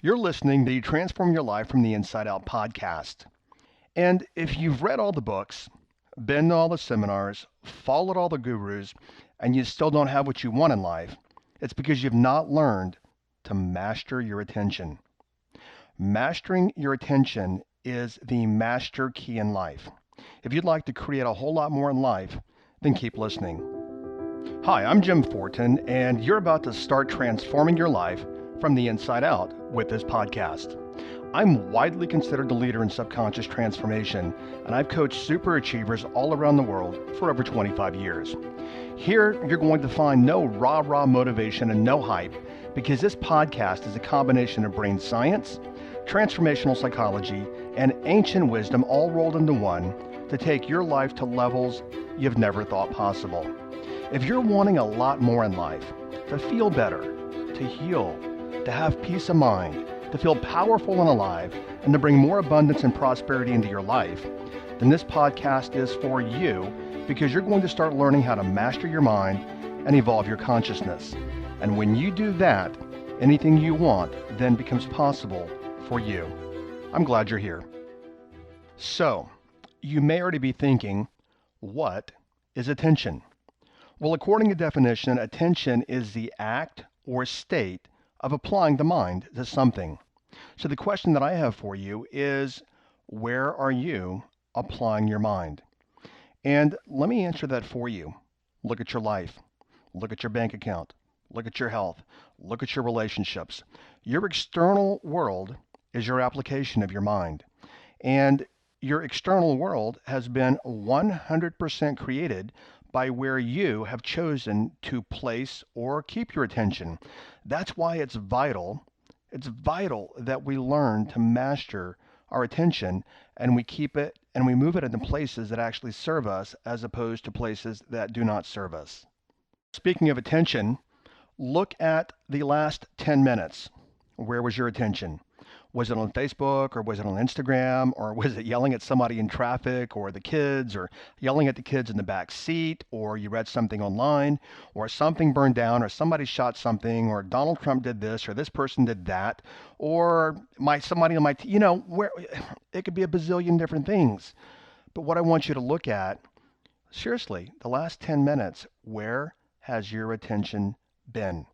You're listening to the Transform Your Life from the Inside Out podcast. And if you've read all the books, been to all the seminars, followed all the gurus, and you still don't have what you want in life, it's because you've not learned to master your attention. Mastering your attention is the master key in life. If you'd like to create a whole lot more in life, then keep listening. Hi, I'm Jim Fortin, and you're about to start transforming your life from the inside out with this podcast. I'm widely considered the leader in subconscious transformation, and I've coached super achievers all around the world for over 25 years. Here, you're going to find no rah-rah motivation and no hype, because this podcast is a combination of brain science, transformational psychology, and ancient wisdom all rolled into one to take your life to levels you've never thought possible. If you're wanting a lot more in life, to feel better, to heal, to have peace of mind, to feel powerful and alive, and to bring more abundance and prosperity into your life, then this podcast is for you, because you're going to start learning how to master your mind and evolve your consciousness. And when you do that, anything you want then becomes possible for you. I'm glad you're here. So, you may already be thinking, what is attention? Well, according to definition, attention is the act or state of applying the mind to something. So the question that I have for you is, where are you applying your mind? And let me answer that for you. Look at your life. Look at your bank account. Look at your health. Look at your relationships. Your external world is your application of your mind. And your external world has been 100% created by where you have chosen to place or keep your attention. That's why it's vital. It's vital that we learn to master our attention, and we keep it and we move it into places that actually serve us as opposed to places that do not serve us. Speaking of attention, look at the last 10 minutes. Where was your attention? Was it on Facebook, or was it on Instagram, or was it yelling at somebody in traffic, or the kids, or yelling at the kids in the back seat, or you read something online, or something burned down, or somebody shot something, or Donald Trump did this, or this person did that, or somebody on where it could be a bazillion different things. But what I want you to look at, seriously, the last 10 minutes, where has your attention been?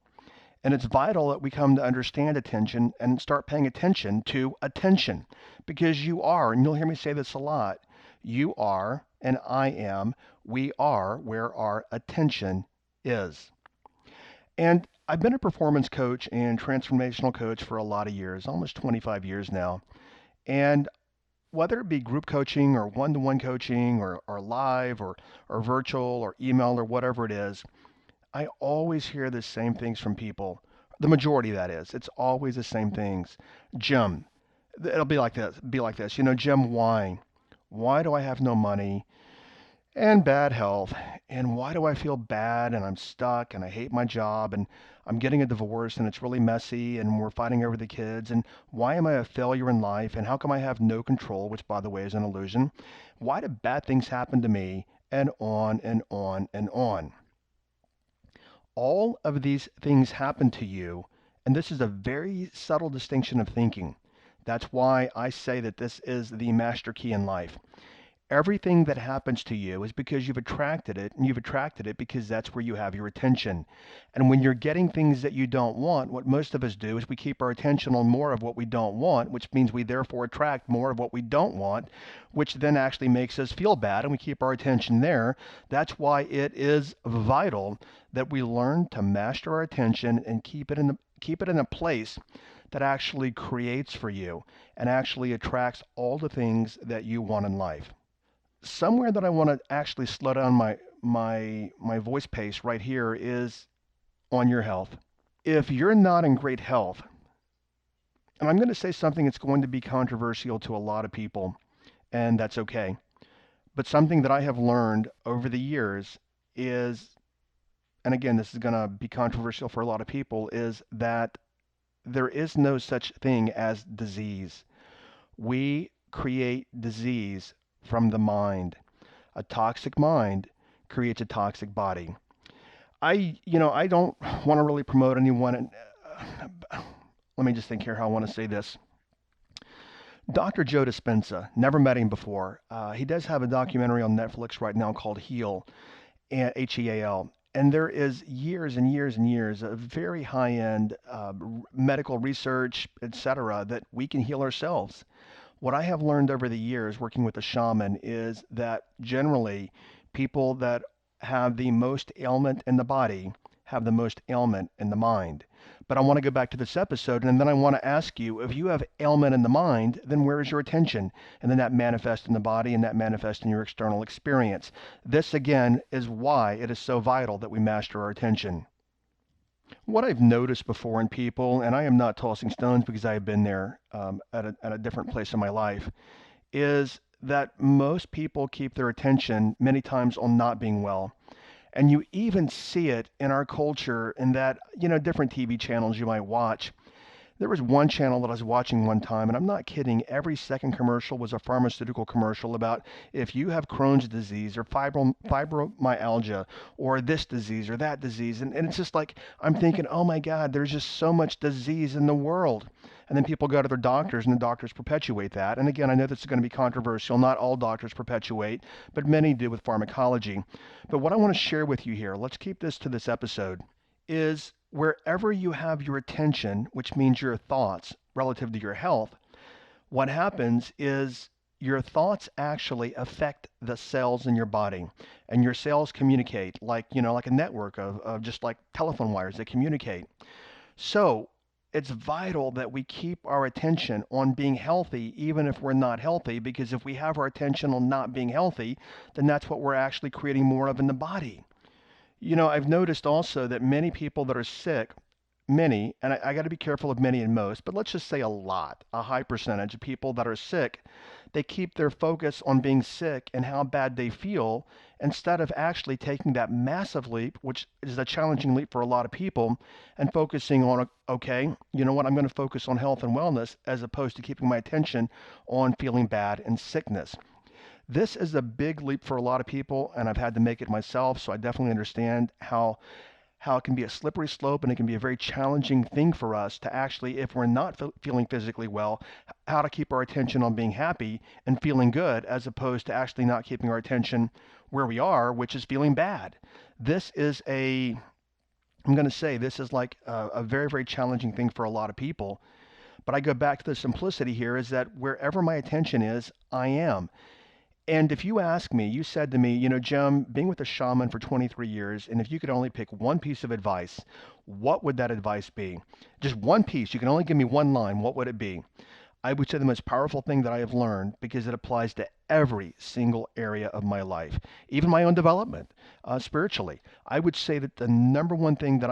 And it's vital that we come to understand attention and start paying attention to attention, because you are, and you'll hear me say this a lot, you are and I am, we are where our attention is. And I've been a performance coach and transformational coach for a lot of years, almost 25 years now. And whether it be group coaching or one-to-one coaching or live or virtual or email or whatever it is, I always hear the same things from people. The majority, that is. It's always the same things. Jim, it'll be like this. Jim, why? Why do I have no money and bad health? And why do I feel bad and I'm stuck and I hate my job and I'm getting a divorce and it's really messy and we're fighting over the kids? And why am I a failure in life? And how come I have no control, which by the way is an illusion? Why do bad things happen to me? And on and on and on. All of these things happen to you, and this is a very subtle distinction of thinking. That's why I say that this is the master key in life. Everything that happens to you is because you've attracted it, and you've attracted it because that's where you have your attention. And when you're getting things that you don't want, what most of us do is we keep our attention on more of what we don't want, which means we therefore attract more of what we don't want, which then actually makes us feel bad, and we keep our attention there. That's why it is vital that we learn to master our attention and keep it in a place that actually creates for you and actually attracts all the things that you want in life. Somewhere that I want to actually slow down my voice pace right here is on your health. If you're not in great health, and I'm going to say something that's going to be controversial to a lot of people, and that's okay, but something that I have learned over the years is, and again, this is going to be controversial for a lot of people, is that there is no such thing as disease. We create disease from the mind. A toxic mind creates a toxic body. I don't want to really promote anyone. let me just think here how I want to say this. Dr. Joe Dispenza, never met him before. He does have a documentary on Netflix right now called Heal, Heal. And there is years and years and years of very high-end medical research, etc., that we can heal ourselves. What I have learned over the years working with a shaman is that generally people that have the most ailment in the body have the most ailment in the mind. But I want to go back to this episode and then I want to ask you, if you have ailment in the mind, then where is your attention? And then that manifests in the body and that manifests in your external experience. This again is why it is so vital that we master our attention. What I've noticed before in people, and I am not tossing stones because I have been there at a different place in my life, is that most people keep their attention many times on not being well. And you even see it in our culture in that, different TV channels you might watch. There was one channel that I was watching one time, and I'm not kidding, every second commercial was a pharmaceutical commercial about if you have Crohn's disease or fibromyalgia or this disease or that disease. And it's just like, I'm thinking, oh my God, there's just so much disease in the world. And then people go to their doctors, and the doctors perpetuate that. And again, I know this is going to be controversial. Not all doctors perpetuate, but many do with pharmacology. But what I want to share with you here, let's keep this to this episode, is wherever you have your attention, which means your thoughts relative to your health, what happens is your thoughts actually affect the cells in your body. And your cells communicate like a network of just like telephone wires that communicate. So it's vital that we keep our attention on being healthy, even if we're not healthy, because if we have our attention on not being healthy, then that's what we're actually creating more of in the body. I've noticed also that many people that are sick, many, and I got to be careful of many and most, but let's just say a high percentage of people that are sick, they keep their focus on being sick and how bad they feel instead of actually taking that massive leap, which is a challenging leap for a lot of people, and focusing on, okay, you know what, I'm going to focus on health and wellness as opposed to keeping my attention on feeling bad and sickness. This is a big leap for a lot of people, and I've had to make it myself, so I definitely understand how it can be a slippery slope and it can be a very challenging thing for us to actually, if we're not feeling physically well, how to keep our attention on being happy and feeling good as opposed to actually not keeping our attention where we are, which is feeling bad. This is I'm going to say this is like a very, very challenging thing for a lot of people. But I go back to the simplicity here is that wherever my attention is, I am. And if you ask me, you said to me, Jim, being with a shaman for 23 years, and if you could only pick one piece of advice, what would that advice be? Just one piece. You can only give me one line. What would it be? I would say the most powerful thing that I have learned, because it applies to every single area of my life, even my own development, spiritually. I would say that the number one thing that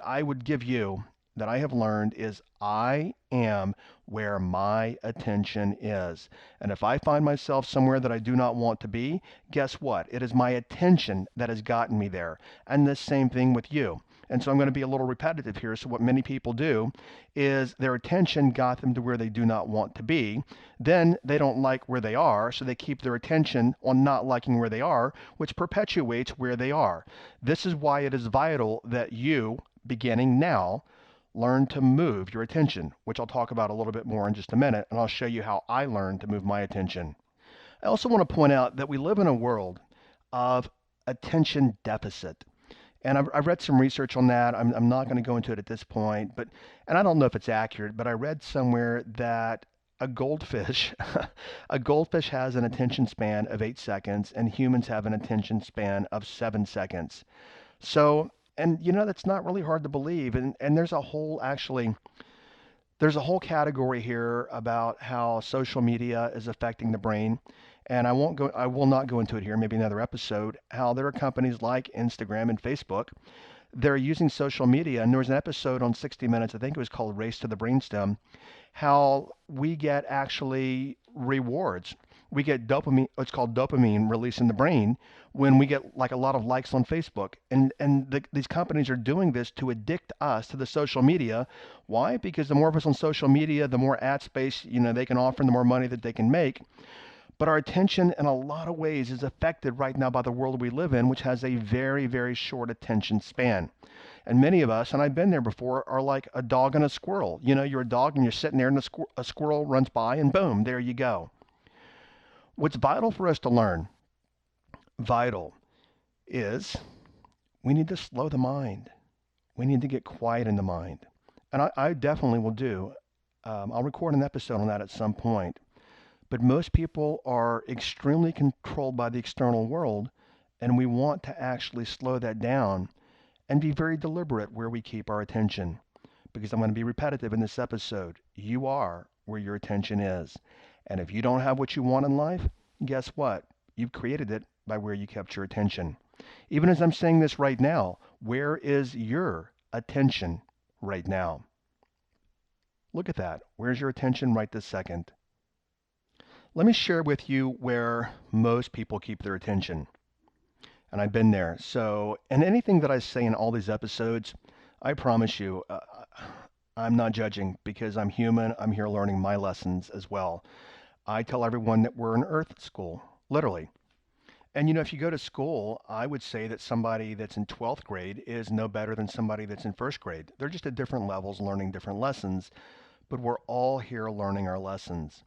I would give you that I have learned is I am where my attention is. And if I find myself somewhere that I do not want to be, guess what? It is my attention that has gotten me there. And the same thing with you. And so I'm going to be a little repetitive here. So what many people do is their attention got them to where they do not want to be. Then they don't like where they are, so they keep their attention on not liking where they are, which perpetuates where they are. This is why it is vital that you, beginning now, learn to move your attention, which I'll talk about a little bit more in just a minute, and I'll show you how I learned to move my attention. I also want to point out that we live in a world of attention deficit. And I've read some research on that. I'm not going to go into it at this point, and I don't know if it's accurate, but I read somewhere that a goldfish, a goldfish has an attention span of 8 seconds, and humans have an attention span of 7 seconds. So, and that's not really hard to believe. And there's a whole category here about how social media is affecting the brain. And I will not go into it here, maybe another episode, how there are companies like Instagram and Facebook. They're using social media. And there was an episode on 60 Minutes, I think it was called Race to the Brainstem, how we get actually rewards. We get dopamine, what's called dopamine release in the brain when we get like a lot of likes on Facebook. And these companies are doing this to addict us to the social media. Why? Because the more of us on social media, the more ad space, they can offer and the more money that they can make. But our attention in a lot of ways is affected right now by the world we live in, which has a very, very short attention span. And many of us, and I've been there before, are like a dog and a squirrel. You know, you're a dog and you're sitting there and a squirrel runs by and boom, there you go. What's vital for us to learn, vital, is we need to slow the mind. We need to get quiet in the mind. And I definitely will do. I'll record an episode on that at some point. But most people are extremely controlled by the external world, and we want to actually slow that down and be very deliberate where we keep our attention. Because I'm going to be repetitive in this episode. You are where your attention is. And if you don't have what you want in life, guess what? You've created it by where you kept your attention. Even as I'm saying this right now, where is your attention right now? Look at that. Where's your attention right this second? Let me share with you where most people keep their attention. And I've been there. So, and anything that I say in all these episodes, I promise you, I'm not judging because I'm human. I'm here learning my lessons as well. I tell everyone that we're in Earth school, literally. And you know, if you go to school, I would say that somebody that's in 12th grade is no better than somebody that's in first grade. They're just at different levels learning different lessons, but we're all here learning our lessons.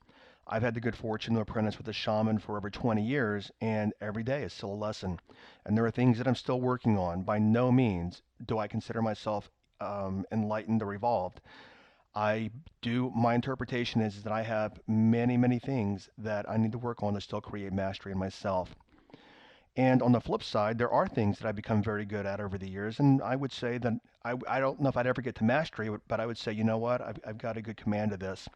I've had the good fortune to apprentice with a shaman for over 20 years, and every day is still a lesson. And there are things that I'm still working on. By no means do I consider myself enlightened or evolved. I do, my interpretation is that I have many, many things that I need to work on to still create mastery in myself. And on the flip side, there are things that I've become very good at over the years. And I would say that I don't know if I'd ever get to mastery, but I would say, you know what, I've got a good command of this.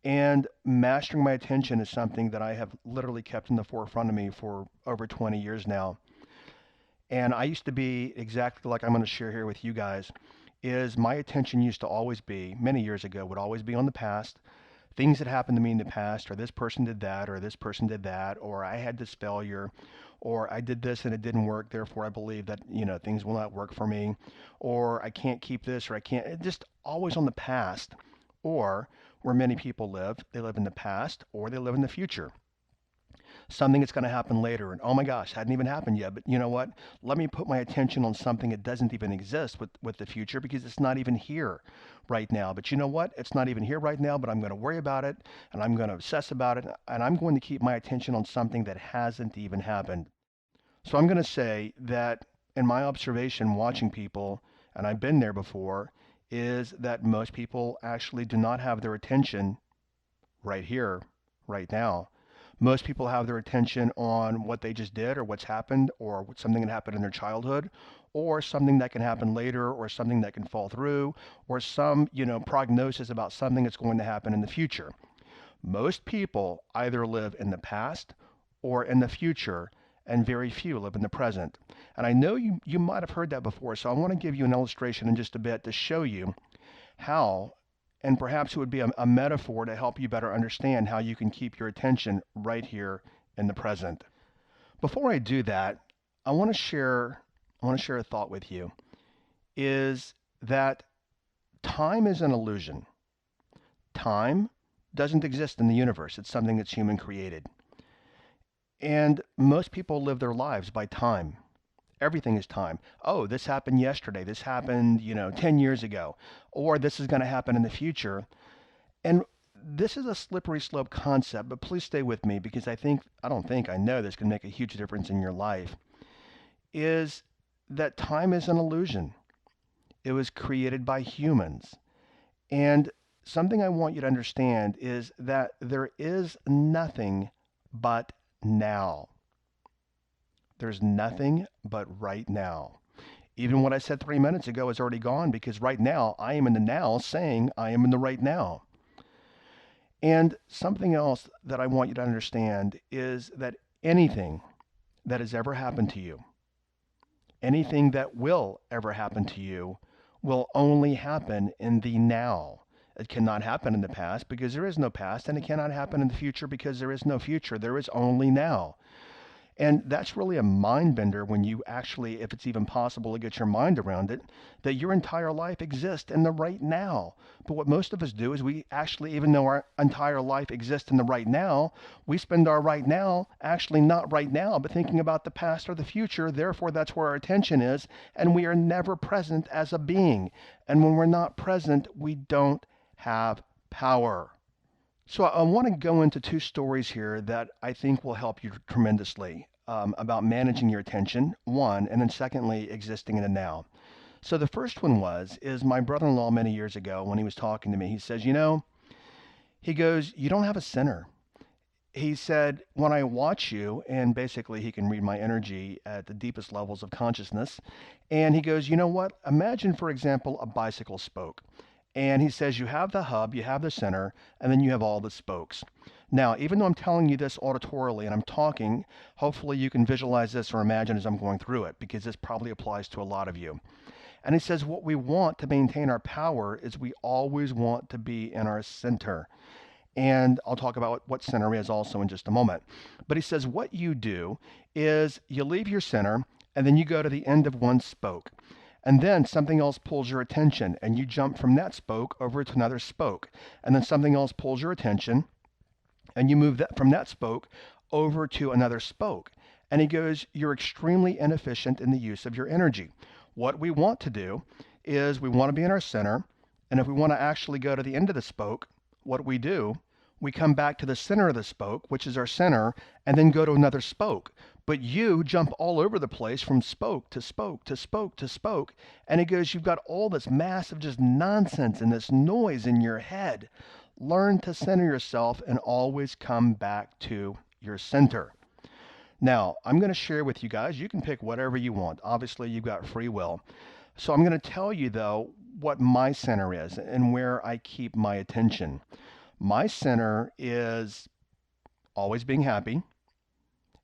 And mastering my attention is something that I have literally kept in the forefront of me for over 20 years now. And I used to be exactly like I'm going to share here with you guys, is my attention used to always be, many years ago, would always be on the past, things that happened to me in the past, or this person did that, or this person did that, or I had this failure, or I did this and it didn't work, therefore I believe that, you know, things will not work for me, or I can't keep this, or I can't, just always on the past, or where many people live, they live in the past, or they live in the future. Something that's going to happen later, and oh my gosh, hadn't even happened yet, but you know what? Let me put my attention on something that doesn't even exist with the future because it's not even here right now. But you know what? It's not even here right now, but I'm going to worry about it, and I'm going to obsess about it, and I'm going to keep my attention on something that hasn't even happened. So I'm going to say that in my observation watching people, and I've been there before, is that most people actually do not have their attention right here, right now. Most people have their attention on what they just did or what's happened or something that happened in their childhood or something that can happen later or something that can fall through or some, prognosis about something that's going to happen in the future. Most people either live in the past or in the future, and very few live in the present. And I know you might have heard that before, so I want to give you an illustration in just a bit to show you how, and perhaps it would be a metaphor to help you better understand how you can keep your attention right here in the present. Before I do that, I want to share a thought with you is that time is an illusion. Time doesn't exist in the universe. It's something that's human created. And most people live their lives by time. Everything is time. Oh, this happened yesterday. This happened, 10 years ago. Or this is going to happen in the future. And this is a slippery slope concept, but please stay with me because I know this can make a huge difference in your life. Is that time is an illusion. It was created by humans. And something I want you to understand is that there is nothing but now. There's nothing but right now. Even what I said 3 minutes ago is already gone because right now I am in the now saying I am in the right now. And something else that I want you to understand is that anything that has ever happened to you, anything that will ever happen to you, will only happen in the now. It cannot happen in the past because there is no past, and it cannot happen in the future because there is no future. There is only now. And that's really a mind bender when you actually, if it's even possible to get your mind around it, that your entire life exists in the right now. But what most of us do is we actually, even though our entire life exists in the right now, we spend our right now actually not right now, but thinking about the past or the future. Therefore, that's where our attention is, and we are never present as a being. And when we're not present, we don't have power. So I want to go into two stories here that I think will help you tremendously about managing your attention, one, and then secondly, existing in the now. So the first one is my brother-in-law many years ago when he was talking to me. He says, he goes, you don't have a center. He said, when I watch you, and basically he can read my energy at the deepest levels of consciousness, and he goes, you know what? Imagine, for example, a bicycle spoke. And he says, you have the hub, you have the center, and then you have all the spokes. Now, even though I'm telling you this auditorily and I'm talking, hopefully you can visualize this or imagine as I'm going through it, because this probably applies to a lot of you. And he says, what we want to maintain our power is we always want to be in our center. And I'll talk about what center is also in just a moment. But he says, what you do is you leave your center and then you go to the end of one spoke. And then something else pulls your attention and you jump from that spoke over to another spoke. And then something else pulls your attention and you move that from that spoke over to another spoke. And he goes, you're extremely inefficient in the use of your energy. What we want to do is we want to be in our center. And if we want to actually go to the end of the spoke, what do? We come back to the center of the spoke, which is our center, and then go to another spoke. But you jump all over the place from spoke to spoke to spoke to spoke. And it goes, you've got all this massive just nonsense and this noise in your head. Learn to center yourself and always come back to your center. Now, I'm going to share with you guys, you can pick whatever you want. Obviously, you've got free will. So I'm going to tell you, though, what my center is and where I keep my attention. My center is always being happy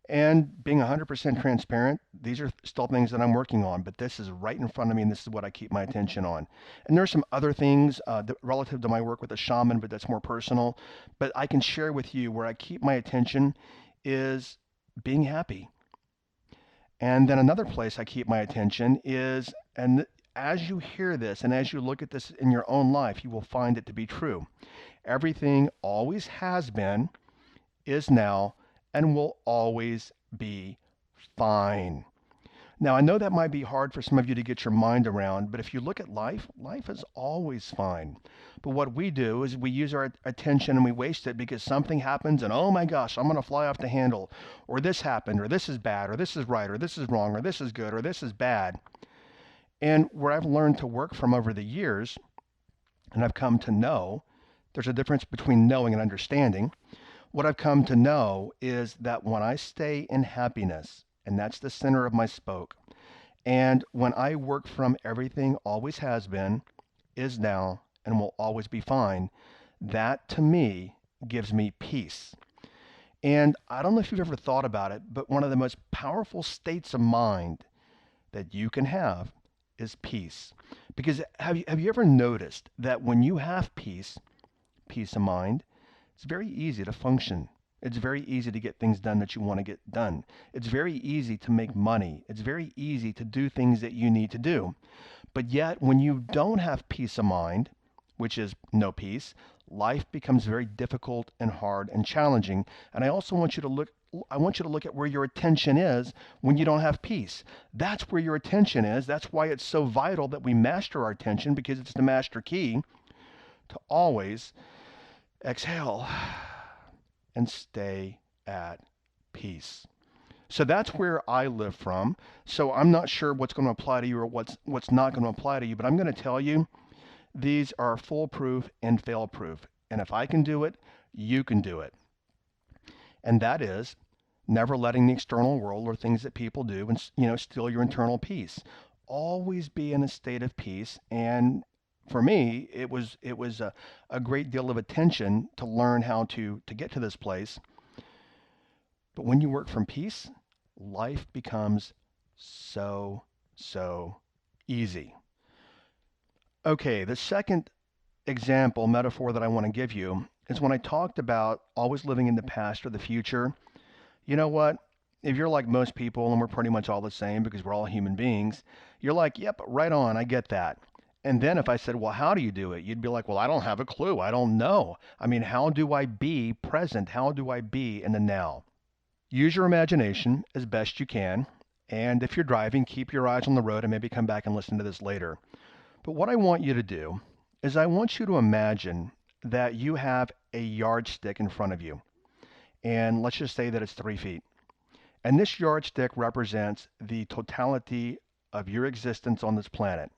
and being 100% transparent. These are still things that I'm working on, but this is right in front of me, and this is what I keep my attention on. And there's some other things relative to my work with a shaman, but that's more personal. But I can share with you where I keep my attention is being happy. And then another place I keep my attention is, and as you hear this and as you look at this in your own life, you will find it to be true. Everything always has been, is now, and will always be fine. Now, I know that might be hard for some of you to get your mind around, but if you look at life, life is always fine. But what we do is we use our attention and we waste it because something happens and oh my gosh, I'm going to fly off the handle, or this happened, or this is bad, or this is right, or this is wrong, or this is good, or this is bad. And where I've learned to work from over the years, and I've come to know, there's a difference between knowing and understanding. What I've come to know is that when I stay in happiness, and that's the center of my spoke, and when I work from everything always has been, is now, and will always be fine, that to me gives me peace. And I don't know if you've ever thought about it, but one of the most powerful states of mind that you can have is peace. Because have you ever noticed that when you have peace, peace of mind, it's very easy to function. It's very easy to get things done that you want to get done. It's very easy to make money. It's very easy to do things that you need to do. But yet, when you don't have peace of mind, which is no peace, life becomes very difficult and hard and challenging. And I want you to look at where your attention is when you don't have peace. That's where your attention is. That's why it's so vital that we master our attention, because it's the master key to always exhale and stay at peace. So that's where I live from. So I'm not sure what's going to apply to you or what's not going to apply to you, but I'm going to tell you these are foolproof and fail-proof. And if I can do it, you can do it. And that is never letting the external world or things that people do and steal your internal peace. Always be in a state of peace. And for me, it was a great deal of attention to learn how to get to this place. But when you work from peace, life becomes so easy. Okay, the second example, metaphor that I want to give you is when I talked about always living in the past or the future. You know what? if you're like most people and we're pretty much all the same because we're all human beings, you're like, yep, right on, I get that. And then if I said, well, how do you do it? You'd be like, well, I don't have a clue. I don't know. I mean, how do I be present? How do I be in the now? Use your imagination as best you can. And if you're driving, keep your eyes on the road and maybe come back and listen to this later. But what I want you to do is I want you to imagine that you have a yardstick in front of you. And let's just say that it's 3 feet. And this yardstick represents the totality of your existence on this planet.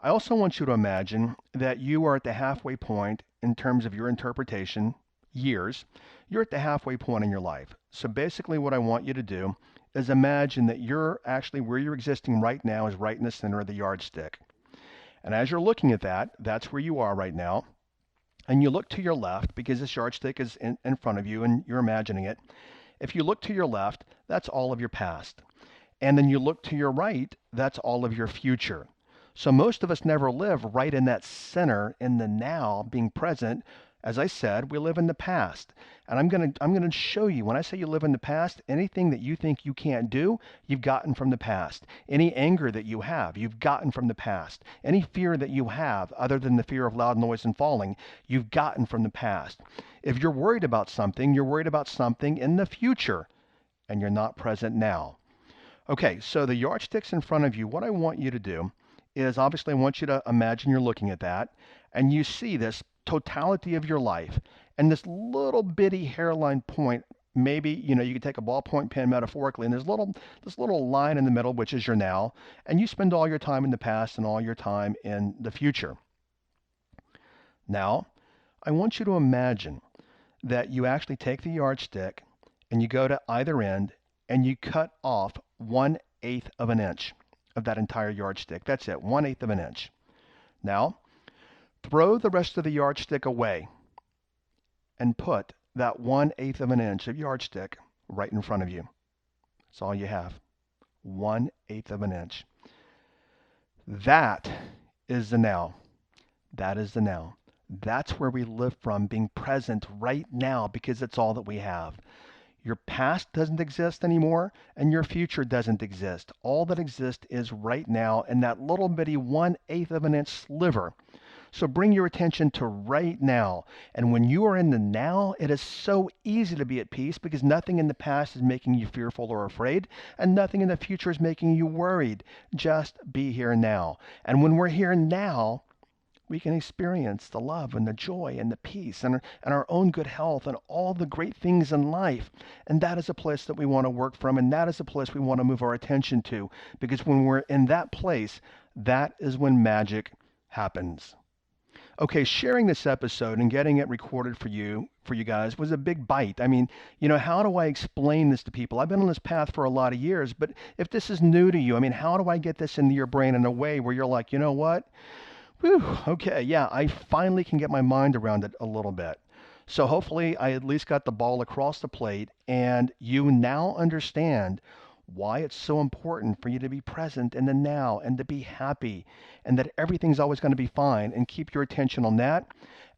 I also want you to imagine that you are at the halfway point in terms of your interpretation, years. You're at the halfway point in your life. So basically, what I want you to do is imagine that you're actually where you're existing right now is right in the center of the yardstick. And as you're looking at that, that's where you are right now. And you look to your left because this yardstick is in front of you and you're imagining it. If you look to your left, that's all of your past. And then you look to your right, that's all of your future. So most of us never live right in that center in the now, being present. As I said, we live in the past. And I'm going to show you when I say you live in the past, anything that you think you can't do, you've gotten from the past. Any anger that you have, you've gotten from the past. Any fear that you have other than the fear of loud noise and falling, you've gotten from the past. If you're worried about something, you're worried about something in the future and you're not present now. Okay, so the yardstick's in front of you. What I want you to do is obviously I want you to imagine you're looking at that and you see this totality of your life and this little bitty hairline point. Maybe, you could take a ballpoint pen metaphorically and there's this little line in the middle, which is your now, and you spend all your time in the past and all your time in the future. Now, I want you to imagine that you actually take the yardstick and you go to either end and you cut off 1/8 of an inch of that entire yardstick. That's it, 1/8 of an inch. Now, throw the rest of the yardstick away and put that 1/8 of an inch of yardstick right in front of you. That's all you have, 1/8 of an inch. That is the now. That is the now. That's where we live from, being present right now because it's all that we have. Your past doesn't exist anymore, and your future doesn't exist. All that exists is right now in that little bitty 1/8 of an inch sliver. So bring your attention to right now. And when you are in the now, it is so easy to be at peace because nothing in the past is making you fearful or afraid, and nothing in the future is making you worried. Just be here now. And when we're here now, we can experience the love and the joy and the peace and our own good health and all the great things in life. And that is a place that we want to work from, and that is a place we want to move our attention to, because when we're in that place, that is when magic happens. Okay, sharing this episode and getting it recorded for you guys was a big bite. I mean, how do I explain this to people? I've been on this path for a lot of years, but if this is new to you, I mean, how do I get this into your brain in a way where you're like, you know what? Whew, okay, yeah, I finally can get my mind around it a little bit. So hopefully I at least got the ball across the plate and you now understand why it's so important for you to be present in the now and to be happy and that everything's always going to be fine and keep your attention on that.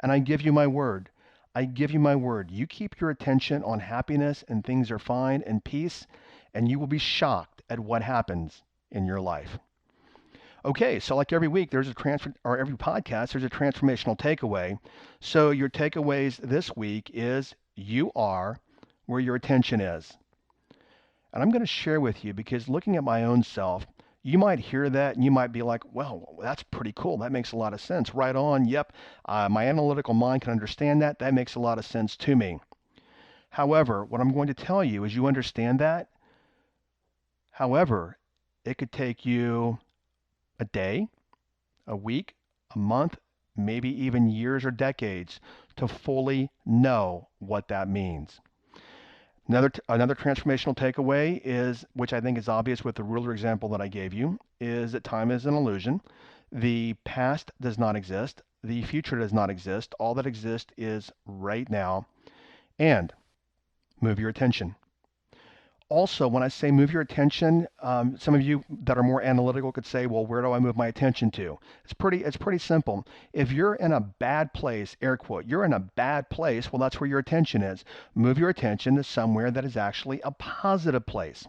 And I give you my word. I give you my word. You keep your attention on happiness and things are fine and peace, and you will be shocked at what happens in your life. Okay, so like every week, there's a transfer, or every podcast, there's a transformational takeaway. So your takeaways this week is you are where your attention is. And I'm going to share with you because looking at my own self, you might hear that and you might be like, well, that's pretty cool. That makes a lot of sense. Right on. Yep. My analytical mind can understand that. That makes a lot of sense to me. However, what I'm going to tell you is you understand that. However, it could take you a day, a week, a month, maybe even years or decades to fully know what that means. Another transformational takeaway is, which I think is obvious with the ruler example that I gave you, is that time is an illusion. The past does not exist. The future does not exist. All that exists is right now. And move your attention. Also, when I say move your attention, some of you that are more analytical could say, well, where do I move my attention to? It's pretty simple. If you're in a bad place, air quote, you're in a bad place, well, that's where your attention is. Move your attention to somewhere that is actually a positive place.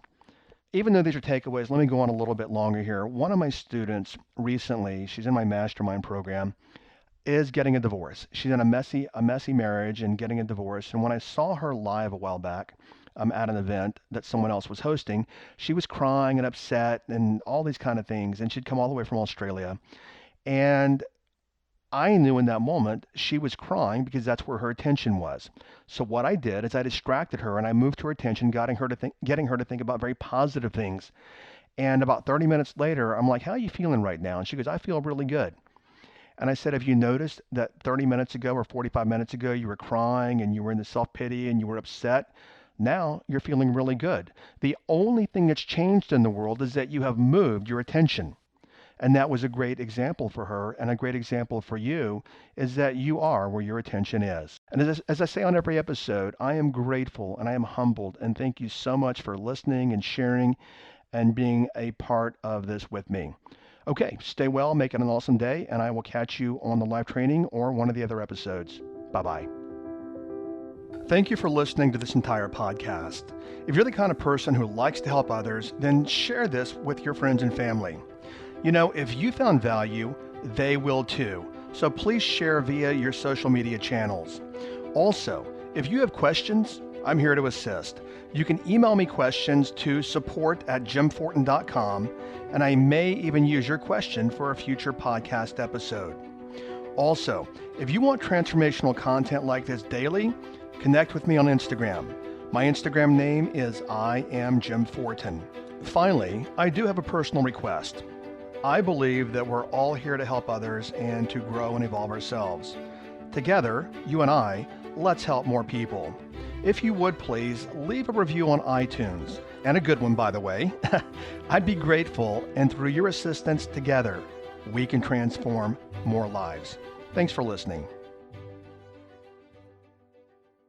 Even though these are takeaways, let me go on a little bit longer here. One of my students recently, she's in my mastermind program, is getting a divorce. She's in a messy marriage and getting a divorce. And when I saw her live a while back, at an event that someone else was hosting, she was crying and upset and all these kind of things. And she'd come all the way from Australia. And I knew in that moment she was crying because that's where her attention was. So what I did is I distracted her and I moved her attention, getting her to think about very positive things. And about 30 minutes later, I'm like, "How are you feeling right now?" And she goes, "I feel really good." And I said, "Have you noticed that 30 minutes ago or 45 minutes ago you were crying and you were in the self-pity and you were upset? Now you're feeling really good. The only thing that's changed in the world is that you have moved your attention." And that was a great example for her, and a great example for you is that you are where your attention is. And as I say on every episode, I am grateful and I am humbled, and thank you so much for listening and sharing and being a part of this with me. Okay, stay well, make it an awesome day, and I will catch you on the live training or one of the other episodes. Bye-bye. Thank you for listening to this entire podcast. If you're the kind of person who likes to help others, then share this with your friends and family. You know, if you found value, they will too. So please share via your social media channels. Also, if you have questions, I'm here to assist. You can email me questions to support@jimfortin.com, and I may even use your question for a future podcast episode. Also, if you want transformational content like this daily, connect with me on Instagram. My Instagram name is I am Jim Fortin. Finally, I do have a personal request. I believe that we're all here to help others and to grow and evolve ourselves. Together, you and I, let's help more people. If you would please leave a review on iTunes, and a good one, by the way. I'd be grateful, and through your assistance together, we can transform more lives. Thanks for listening.